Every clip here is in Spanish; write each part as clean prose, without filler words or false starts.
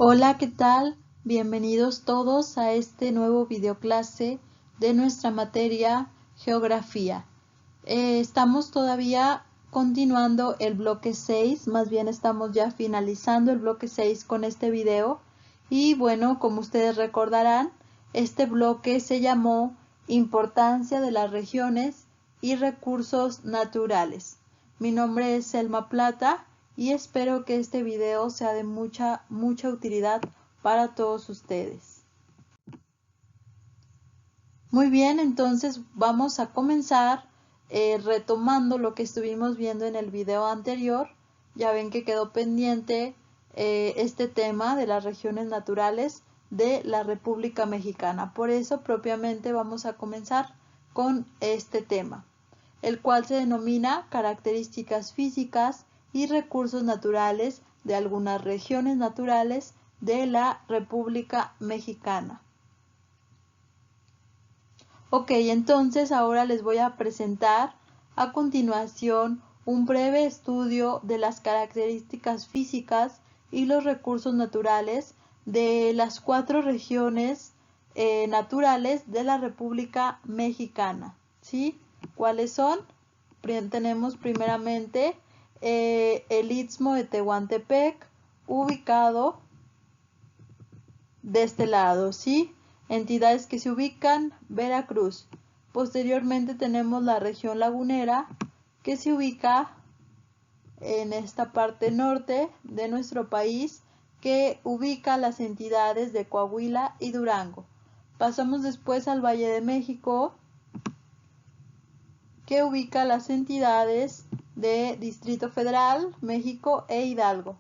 Hola, ¿qué tal? Bienvenidos todos a este nuevo videoclase de nuestra materia Geografía. Estamos todavía continuando el bloque 6, más bien estamos ya finalizando el bloque 6 con este video. Y bueno, como ustedes recordarán, este bloque se llamó Importancia de las regiones y recursos naturales. Mi nombre es Selma Plata y espero que este video sea de mucha utilidad para todos ustedes. Muy bien, entonces vamos a comenzar retomando lo que estuvimos viendo en el video anterior. Ya ven que quedó pendiente este tema de las regiones naturales de la República Mexicana. Por eso propiamente vamos a comenzar con este tema, el cual se denomina características físicas y recursos naturales de algunas regiones naturales de la República Mexicana. Ok, entonces ahora les voy a presentar a continuación un breve estudio de las características físicas y los recursos naturales de las 4 regiones naturales de la República Mexicana. ¿Sí? ¿Cuáles son? Tenemos primeramente el Istmo de Tehuantepec, ubicado de este lado, ¿sí? Entidades que se ubican: Veracruz. Posteriormente tenemos la región lagunera, que se ubica en esta parte norte de nuestro país, que ubica las entidades de Coahuila y Durango. Pasamos después al Valle de México, que ubica las entidades de Distrito Federal, México e Hidalgo,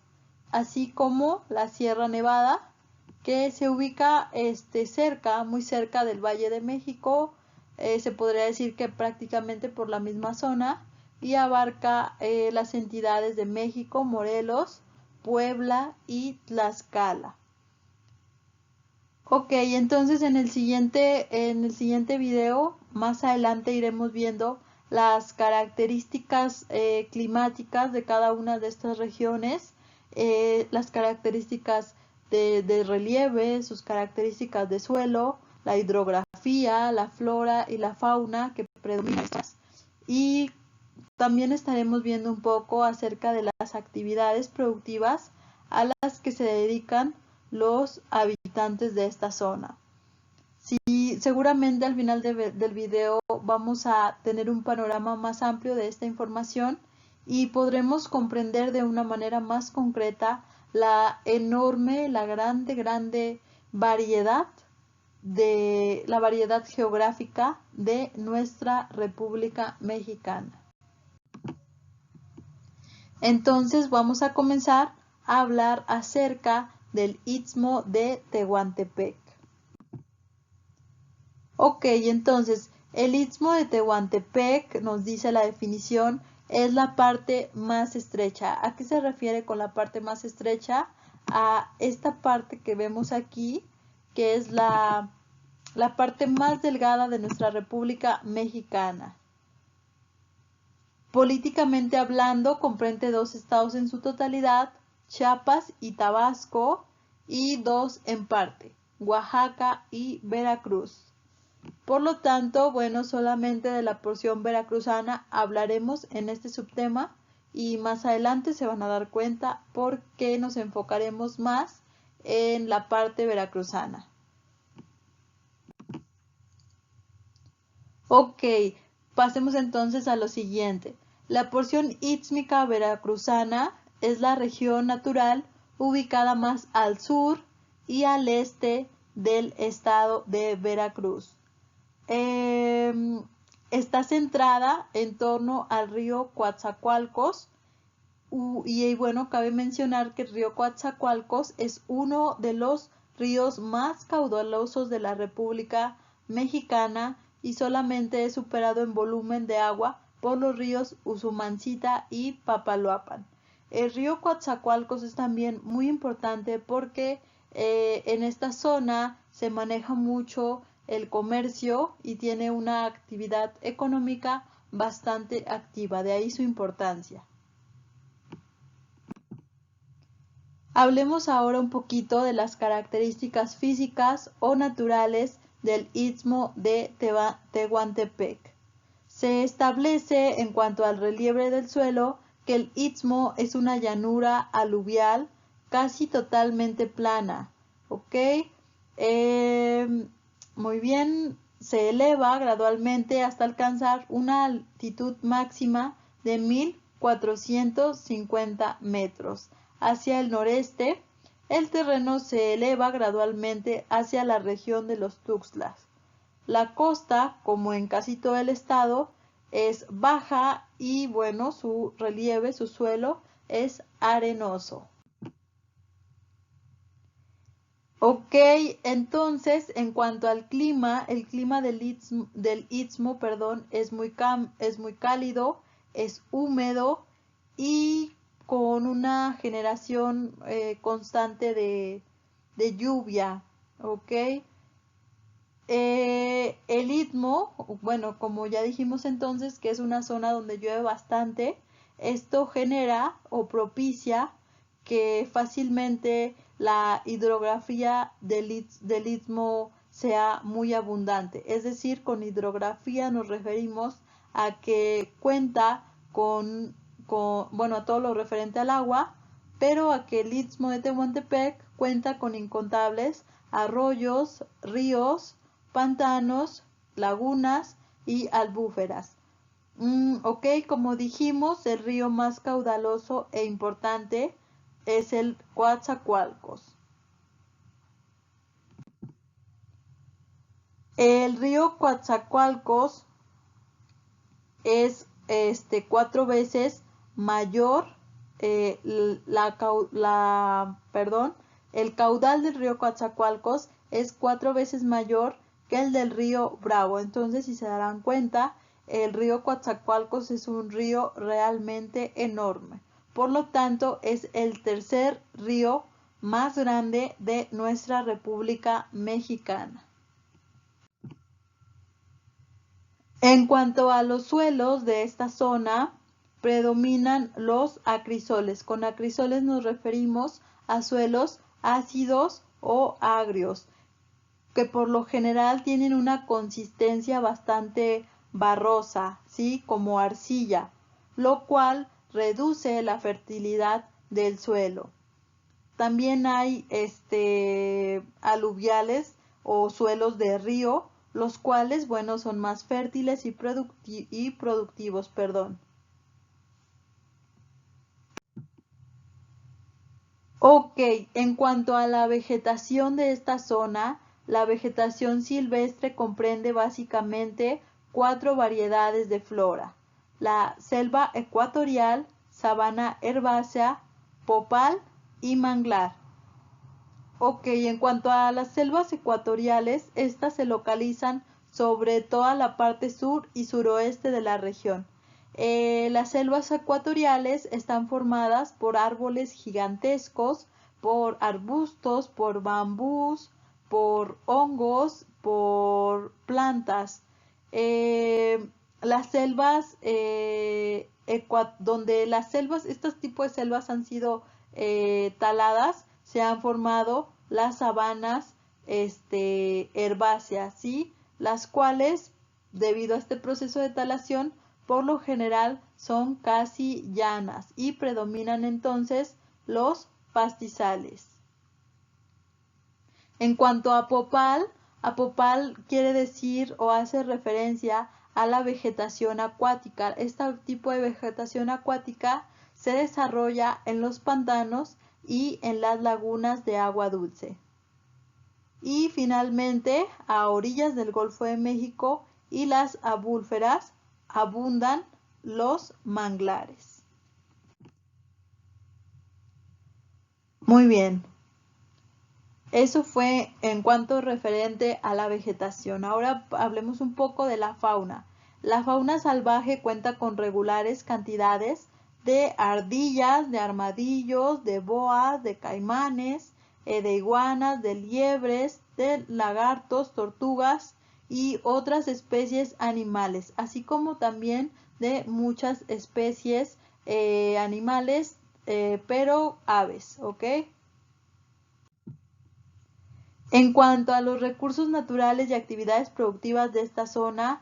así como la Sierra Nevada, que se ubica muy cerca del Valle de México, se podría decir que prácticamente por la misma zona, y abarca las entidades de México, Morelos, Puebla y Tlaxcala. Ok, entonces en el siguiente video, más adelante iremos viendo las características climáticas de cada una de estas regiones, las características de relieve, sus características de suelo, la hidrografía, la flora y la fauna que predominan. Y también estaremos viendo un poco acerca de las actividades productivas a las que se dedican los habitantes de esta zona. Sí, seguramente al final del video vamos a tener un panorama más amplio de esta información y podremos comprender de una manera más concreta la grande variedad la variedad geográfica de nuestra República Mexicana. Entonces vamos a comenzar a hablar acerca del Istmo de Tehuantepec. Ok, entonces el Istmo de Tehuantepec, nos dice la definición, es la parte más estrecha. ¿A qué se refiere con la parte más estrecha? A esta parte que vemos aquí, que es la parte más delgada de nuestra República Mexicana. Políticamente hablando, comprende 2 estados en su totalidad, Chiapas y Tabasco, y 2 en parte, Oaxaca y Veracruz. Por lo tanto, bueno, solamente de la porción veracruzana hablaremos en este subtema y más adelante se van a dar cuenta por qué nos enfocaremos más en la parte veracruzana. Ok, pasemos entonces a lo siguiente. La porción ístmica veracruzana es la región natural ubicada más al sur y al este del estado de Veracruz. Está centrada en torno al río Coatzacoalcos y bueno, cabe mencionar que el río Coatzacoalcos es uno de los ríos más caudalosos de la República Mexicana y solamente es superado en volumen de agua por los ríos Usumancita y Papaloapan. El río Coatzacoalcos es también muy importante porque en esta zona se maneja mucho el comercio y tiene una actividad económica bastante activa, de ahí su importancia. Hablemos ahora un poquito de las características físicas o naturales del Istmo de Tehuantepec. Se establece en cuanto al relieve del suelo que el Istmo es una llanura aluvial casi totalmente plana, ¿ok? Muy bien, se eleva gradualmente hasta alcanzar una altitud máxima de 1450 metros. Hacia el noreste, el terreno se eleva gradualmente hacia la región de los Tuxtlas. La costa, como en casi todo el estado, es baja y bueno, su relieve, su suelo es arenoso. Ok, entonces en cuanto al clima, el clima del istmo, perdón, es muy cálido, es húmedo y con una generación constante de lluvia, ok. El istmo, bueno, como ya dijimos entonces, que es una zona donde llueve bastante, esto genera o propicia que fácilmente la hidrografía del istmo sea muy abundante. Es decir, con hidrografía nos referimos a que cuenta bueno, a todo lo referente al agua, pero a que el istmo de Tehuantepec cuenta con incontables arroyos, ríos, pantanos, lagunas y albúferas. Ok, como dijimos, el río más caudaloso e importante es el Coatzacoalcos. El río Coatzacoalcos es 4 veces mayor, el caudal del río Coatzacoalcos es 4 veces mayor que el del río Bravo. Entonces, si se darán cuenta, el río Coatzacoalcos es un río realmente enorme. Por lo tanto, es el tercer río más grande de nuestra República Mexicana. En cuanto a los suelos de esta zona, predominan los acrisoles. Con acrisoles nos referimos a suelos ácidos o agrios, que por lo general tienen una consistencia bastante barrosa, ¿sí? Como arcilla, lo cual reduce la fertilidad del suelo. También hay aluviales o suelos de río, los cuales, bueno, son más fértiles y productivos, perdón. Ok, en cuanto a la vegetación de esta zona, la vegetación silvestre comprende básicamente 4 variedades de flora: la selva ecuatorial, sabana herbácea, popal y manglar. Ok, en cuanto a las selvas ecuatoriales, estas se localizan sobre toda la parte sur y suroeste de la región. Las selvas ecuatoriales están formadas por árboles gigantescos, por arbustos, por bambús, por hongos, por plantas. Las selvas, donde estos tipos de selvas han sido taladas, se han formado las sabanas herbáceas, ¿sí? Las cuales, debido a este proceso de talación, por lo general son casi llanas y predominan entonces los pastizales. En cuanto a popal quiere decir o hace referencia a la vegetación acuática. Este tipo de vegetación acuática se desarrolla en los pantanos y en las lagunas de agua dulce. Y finalmente, a orillas del Golfo de México y las albúferas abundan los manglares. Muy bien. Eso fue en cuanto referente a la vegetación. Ahora hablemos un poco de la fauna. La fauna salvaje cuenta con regulares cantidades de ardillas, de armadillos, de boas, de caimanes, de iguanas, de liebres, de lagartos, tortugas y otras especies animales, así como también de muchas especies animales, pero aves, ¿ok? En cuanto a los recursos naturales y actividades productivas de esta zona,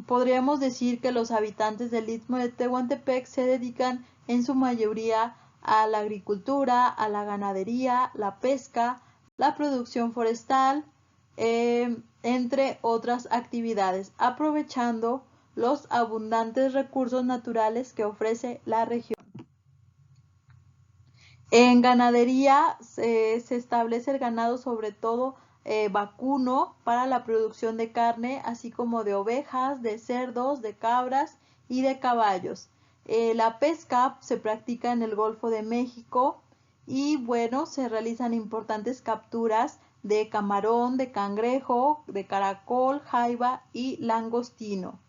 podríamos decir que los habitantes del Istmo de Tehuantepec se dedican en su mayoría a la agricultura, a la ganadería, la pesca, la producción forestal, entre otras actividades, aprovechando los abundantes recursos naturales que ofrece la región. En ganadería se establece el ganado sobre todo vacuno para la producción de carne, así como de ovejas, de cerdos, de cabras y de caballos. La pesca se practica en el Golfo de México y bueno, se realizan importantes capturas de camarón, de cangrejo, de caracol, jaiba y langostino.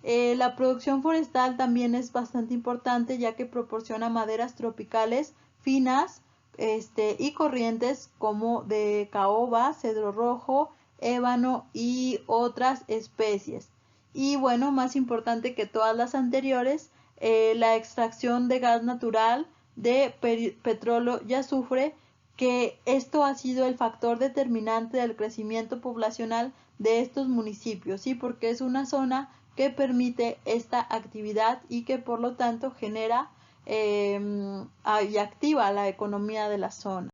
La producción forestal también es bastante importante ya que proporciona maderas tropicales finas y corrientes como de caoba, cedro rojo, ébano y otras especies. Y bueno, más importante que todas las anteriores, la extracción de gas natural, de petróleo y azufre, que esto ha sido el factor determinante del crecimiento poblacional de estos municipios, ¿sí? Porque es una zona que permite esta actividad y que por lo tanto genera y activa la economía de la zona.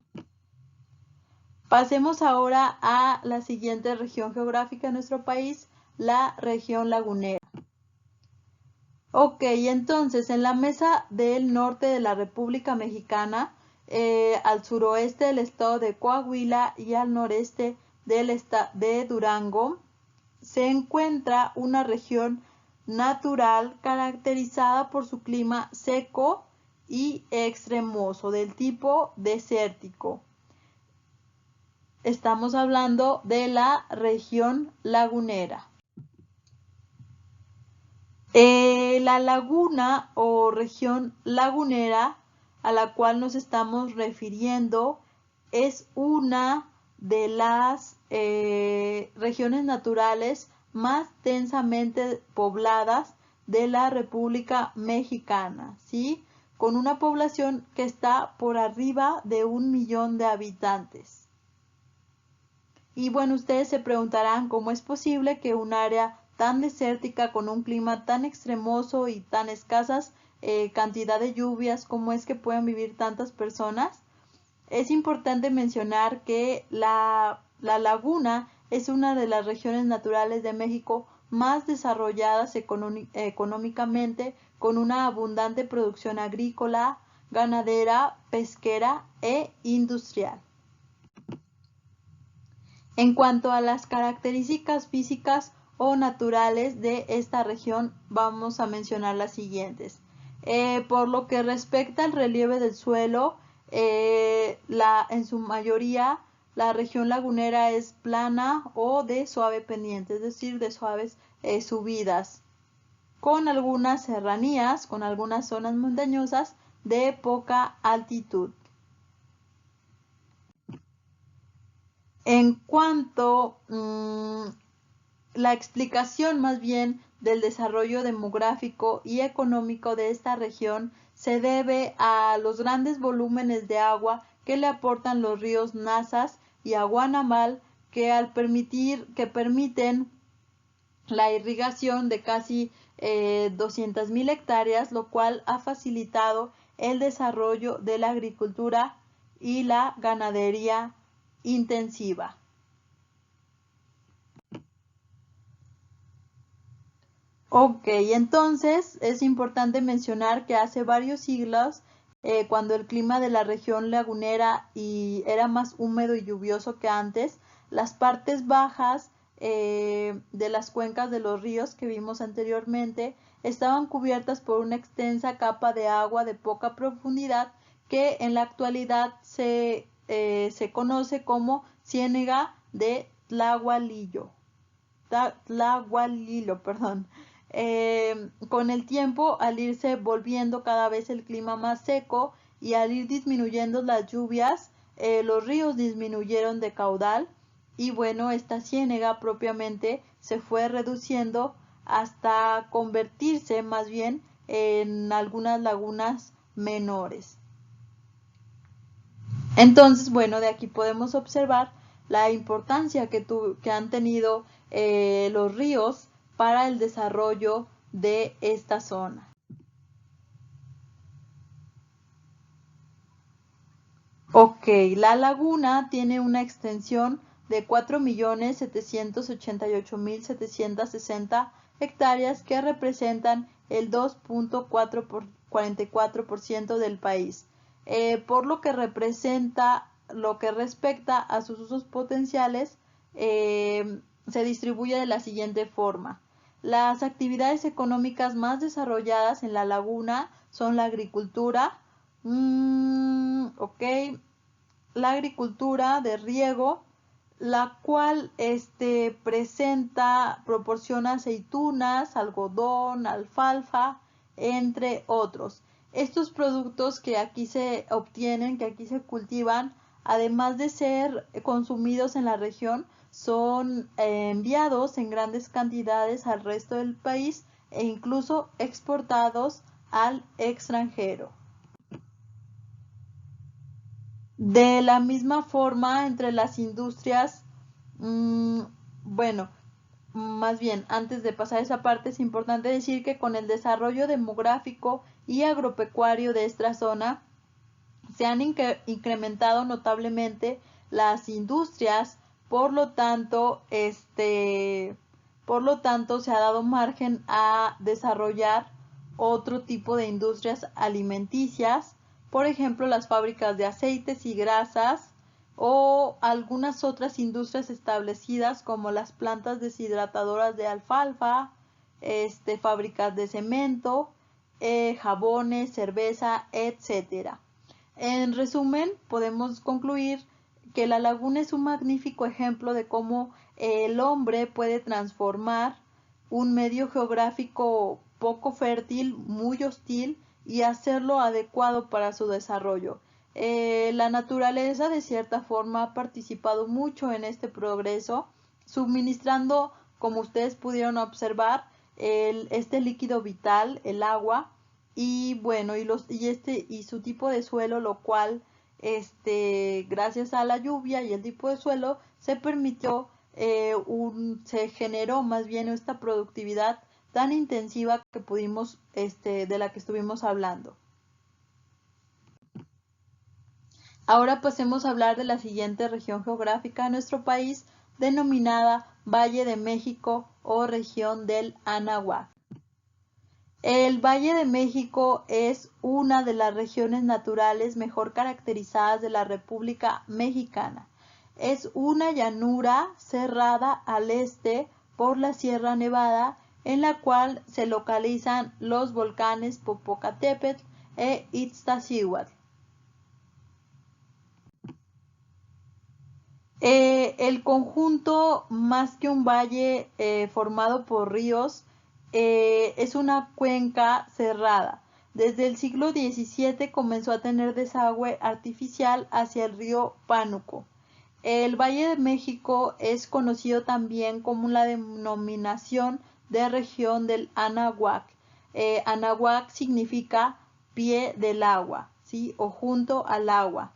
Pasemos ahora a la siguiente región geográfica de nuestro país, la región lagunera. Ok, entonces en la mesa del norte de la República Mexicana, al suroeste del estado de Coahuila y al noreste del estado de Durango, se encuentra una región natural caracterizada por su clima seco y extremoso del tipo desértico. Estamos hablando de la región lagunera. La laguna o región lagunera a la cual nos estamos refiriendo es una de las regiones naturales más densamente pobladas de la República Mexicana, ¿sí? Con una población que está por arriba de 1 millón de habitantes. Y bueno, ustedes se preguntarán cómo es posible que un área tan desértica con un clima tan extremoso y tan escasas cantidad de lluvias, cómo es que pueden vivir tantas personas. Es importante mencionar que la laguna es una de las regiones naturales de México más desarrolladas económicamente, con una abundante producción agrícola, ganadera, pesquera e industrial. En cuanto a las características físicas o naturales de esta región, vamos a mencionar las siguientes. Por lo que respecta al relieve del suelo, en su mayoría la región lagunera es plana o de suave pendiente, es decir, de suaves subidas, con algunas serranías, con algunas zonas montañosas de poca altitud. En cuanto la explicación más bien del desarrollo demográfico y económico de esta región se debe a los grandes volúmenes de agua que le aportan los ríos Nazas y Aguanamal, que permiten la irrigación de casi 200,000 hectáreas, lo cual ha facilitado el desarrollo de la agricultura y la ganadería intensiva. Ok, entonces es importante mencionar que hace varios siglos, cuando el clima de la región lagunera era más húmedo y lluvioso que antes, las partes bajas de las cuencas de los ríos que vimos anteriormente estaban cubiertas por una extensa capa de agua de poca profundidad que en la actualidad se conoce como Ciénega de Tlahualilo. Perdón. Con el tiempo, al irse volviendo cada vez el clima más seco y al ir disminuyendo las lluvias, los ríos disminuyeron de caudal y bueno, esta ciénega propiamente se fue reduciendo hasta convertirse más bien en algunas lagunas menores. Entonces, bueno, de aquí podemos observar la importancia que han tenido los ríos para el desarrollo de esta zona. Ok, la laguna tiene una extensión de 4.788.760 hectáreas que representan el 2.44% del país, por lo que lo que respecta a sus usos potenciales, se distribuye de la siguiente forma. Las actividades económicas más desarrolladas en la laguna son la agricultura, ok, la agricultura de riego, la cual proporciona aceitunas, algodón, alfalfa, entre otros. Estos productos que aquí se obtienen, que aquí se cultivan, además de ser consumidos en la región, son enviados en grandes cantidades al resto del país e incluso exportados al extranjero. De la misma forma, entre las industrias, mmm, bueno, más bien, antes de pasar a esa parte, es importante decir que con el desarrollo demográfico y agropecuario de esta zona, se han incrementado notablemente las industrias, por lo tanto, se ha dado margen a desarrollar otro tipo de industrias alimenticias, por ejemplo, las fábricas de aceites y grasas o algunas otras industrias establecidas como las plantas deshidratadoras de alfalfa, fábricas de cemento, jabones, cerveza, etcétera. En resumen, podemos concluir que la laguna es un magnífico ejemplo de cómo el hombre puede transformar un medio geográfico poco fértil, muy hostil, y hacerlo adecuado para su desarrollo. La naturaleza, de cierta forma, ha participado mucho en este progreso, suministrando, como ustedes pudieron observar, este líquido vital, el agua, y bueno, y su tipo de suelo, lo cual gracias a la lluvia y el tipo de suelo se permitió se generó más bien esta productividad tan intensiva que pudimos de la que estuvimos hablando. Ahora pasemos a hablar de la siguiente región geográfica de nuestro país, denominada Valle de México o región del Anahuac. El Valle de México es una de las regiones naturales mejor caracterizadas de la República Mexicana. Es una llanura cerrada al este por la Sierra Nevada, en la cual se localizan los volcanes Popocatépetl e Iztaccíhuatl. El conjunto, más que un valle formado por ríos, es una cuenca cerrada. Desde el siglo XVII comenzó a tener desagüe artificial hacia el río Pánuco. El Valle de México es conocido también como la denominación de región del Anahuac. Anahuac significa pie del agua, ¿sí? O junto al agua,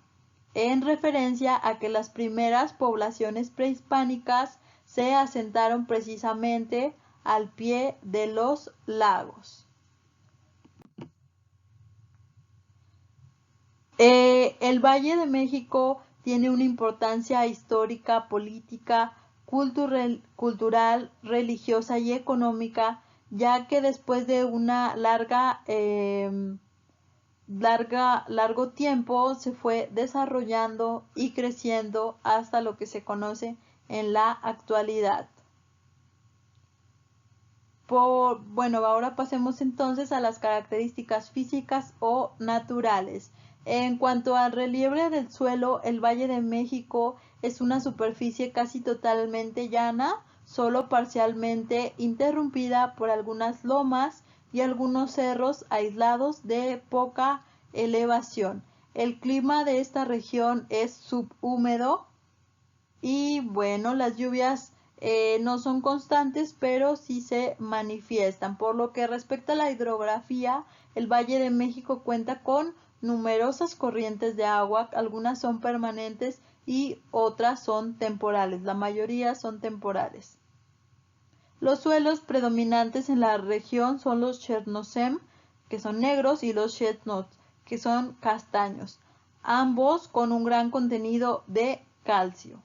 en referencia a que las primeras poblaciones prehispánicas se asentaron precisamente al pie de los lagos. El Valle de México tiene una importancia histórica, política, cultural, religiosa y económica, ya que después de una largo tiempo se fue desarrollando y creciendo hasta lo que se conoce en la actualidad. Bueno, ahora pasemos entonces a las características físicas o naturales. En cuanto al relieve del suelo, el Valle de México es una superficie casi totalmente llana, solo parcialmente interrumpida por algunas lomas y algunos cerros aislados de poca elevación. El clima de esta región es subhúmedo y bueno, las lluvias no son constantes, pero sí se manifiestan. Por lo que respecta a la hidrografía, el Valle de México cuenta con numerosas corrientes de agua, algunas son permanentes y otras son temporales, la mayoría son temporales. Los suelos predominantes en la región son los chernozem, que son negros, y los chetnot, que son castaños, ambos con un gran contenido de calcio.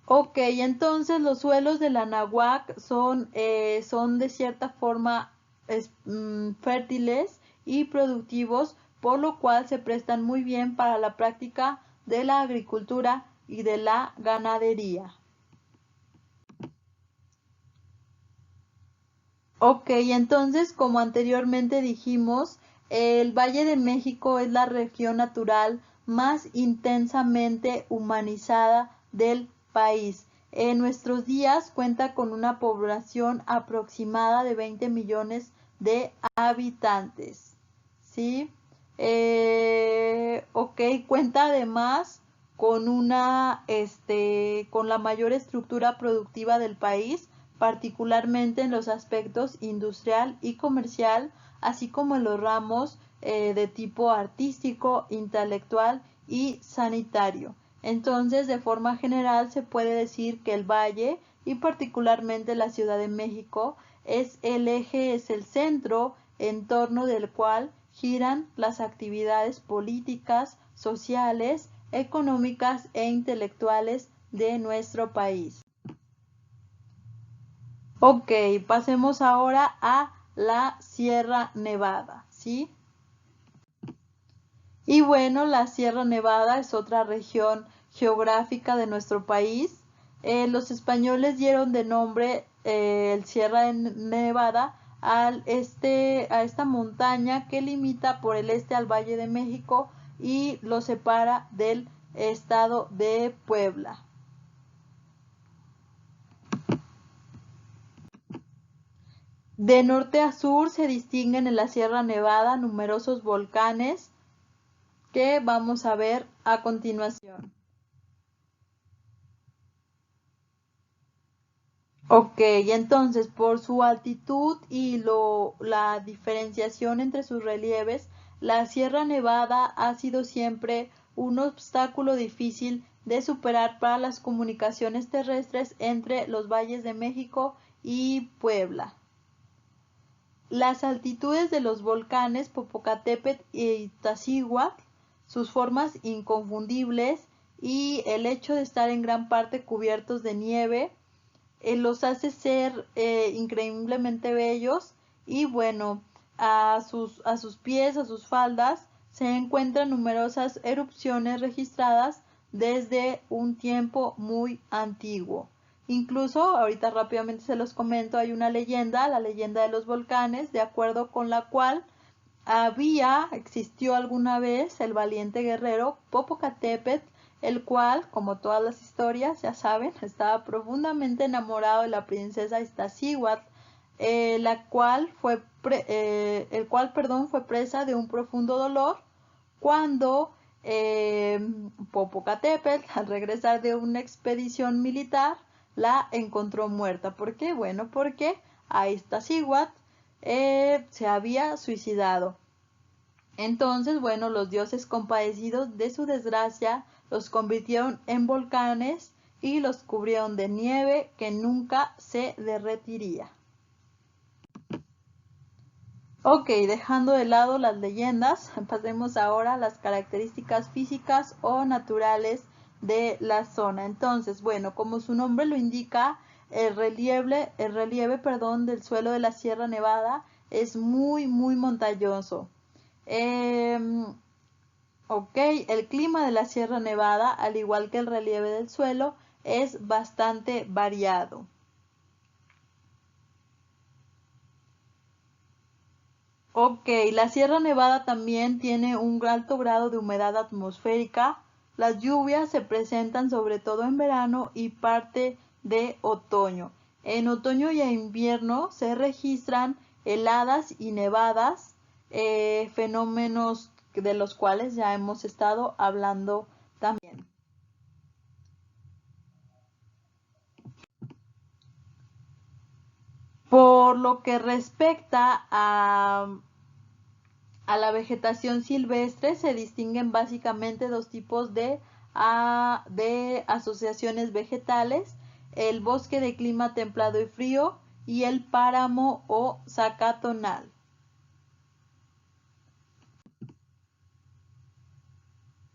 Ok, entonces los suelos del Anahuac son de cierta forma fértiles y productivos, por lo cual se prestan muy bien para la práctica de la agricultura y de la ganadería. Ok, entonces, como anteriormente dijimos, el Valle de México es la región natural más intensamente humanizada del país. En nuestros días cuenta con una población aproximada de 20 millones de habitantes. ¿Sí? Ok, cuenta además con con la mayor estructura productiva del país, particularmente en los aspectos industrial y comercial, así como en los ramos de tipo artístico, intelectual y sanitario. Entonces, de forma general, se puede decir que el Valle, y particularmente la Ciudad de México, es el eje, es el centro en torno del cual giran las actividades políticas, sociales, económicas e intelectuales de nuestro país. Ok, pasemos ahora a la Sierra Nevada, ¿sí? Y bueno, la Sierra Nevada es otra región geográfica de nuestro país. Los españoles dieron de nombre el Sierra de Nevada a esta montaña que limita por el este al Valle de México y lo separa del estado de Puebla. De norte a sur se distinguen en la Sierra Nevada numerosos volcanes que vamos a ver a continuación. Ok, entonces por su altitud y la diferenciación entre sus relieves, la Sierra Nevada ha sido siempre un obstáculo difícil de superar para las comunicaciones terrestres entre los valles de México y Puebla. Las altitudes de los volcanes Popocatépetl y Iztaccíhuatl, sus formas inconfundibles y el hecho de estar en gran parte cubiertos de nieve, los hace ser increíblemente bellos. Y bueno, a sus pies, a sus faldas, se encuentran numerosas erupciones registradas desde un tiempo muy antiguo. Incluso, ahorita rápidamente se los comento, hay una leyenda, la leyenda de los volcanes, de acuerdo con la cual existió alguna vez el valiente guerrero Popocatépetl, el cual, como todas las historias, ya saben, estaba profundamente enamorado de la princesa Iztaccíhuatl, el cual fue presa de un profundo dolor cuando Popocatépetl, al regresar de una expedición militar, la encontró muerta. ¿Por qué? Bueno, porque a Iztaccíhuatl se había suicidado. Entonces, bueno, los dioses compadecidos de su desgracia los convirtieron en volcanes y los cubrieron de nieve que nunca se derretiría. Ok, dejando de lado las leyendas, pasemos ahora a las características físicas o naturales de la zona. Entonces, bueno, como su nombre lo indica, el relieve, del suelo de la Sierra Nevada es muy, muy montañoso. Ok, el clima de la Sierra Nevada, al igual que el relieve del suelo, es bastante variado. Ok, la Sierra Nevada también tiene un alto grado de humedad atmosférica. Las lluvias se presentan sobre todo en verano y parte de otoño. En otoño y en invierno se registran heladas y nevadas, fenómenos de los cuales ya hemos estado hablando también. Por lo que respecta a la vegetación silvestre se distinguen básicamente dos tipos de asociaciones vegetales: el bosque de clima templado y frío y el páramo o zacatonal.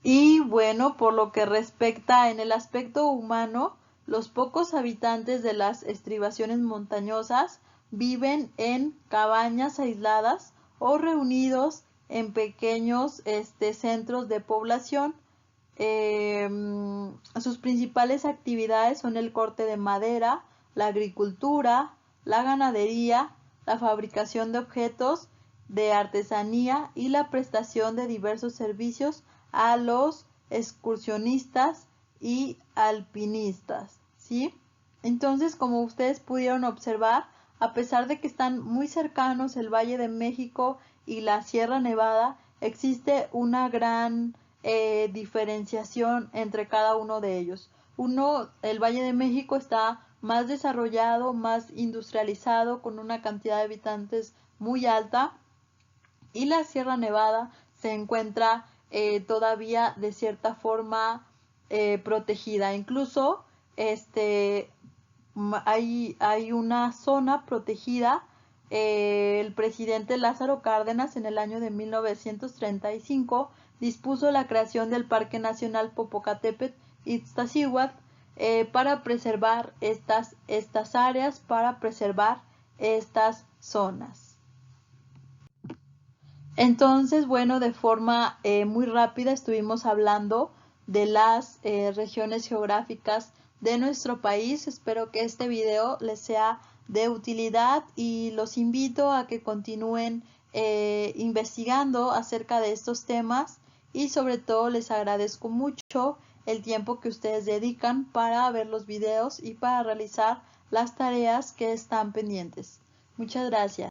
Y bueno, por lo que respecta en el aspecto humano, los pocos habitantes de las estribaciones montañosas viven en cabañas aisladas o reunidos en pequeños centros de población. Sus principales actividades son el corte de madera, la agricultura, la ganadería, la fabricación de objetos de artesanía y la prestación de diversos servicios a los excursionistas y alpinistas, ¿sí? Entonces, como ustedes pudieron observar, a pesar de que están muy cercanos el Valle de México y la Sierra Nevada, existe una gran diferenciación entre cada uno de ellos. El Valle de México está más desarrollado, más industrializado, con una cantidad de habitantes muy alta, y la Sierra Nevada se encuentra todavía de cierta forma protegida. Incluso hay una zona protegida. El presidente Lázaro Cárdenas en el año de 1935 dispuso la creación del Parque Nacional Popocatépetl-Iztaccíhuatl para preservar estas áreas, para preservar estas zonas. Entonces, bueno, de forma muy rápida estuvimos hablando de las regiones geográficas de nuestro país. Espero que este video les sea de utilidad y los invito a que continúen investigando acerca de estos temas, y sobre todo les agradezco mucho el tiempo que ustedes dedican para ver los videos y para realizar las tareas que están pendientes. Muchas gracias.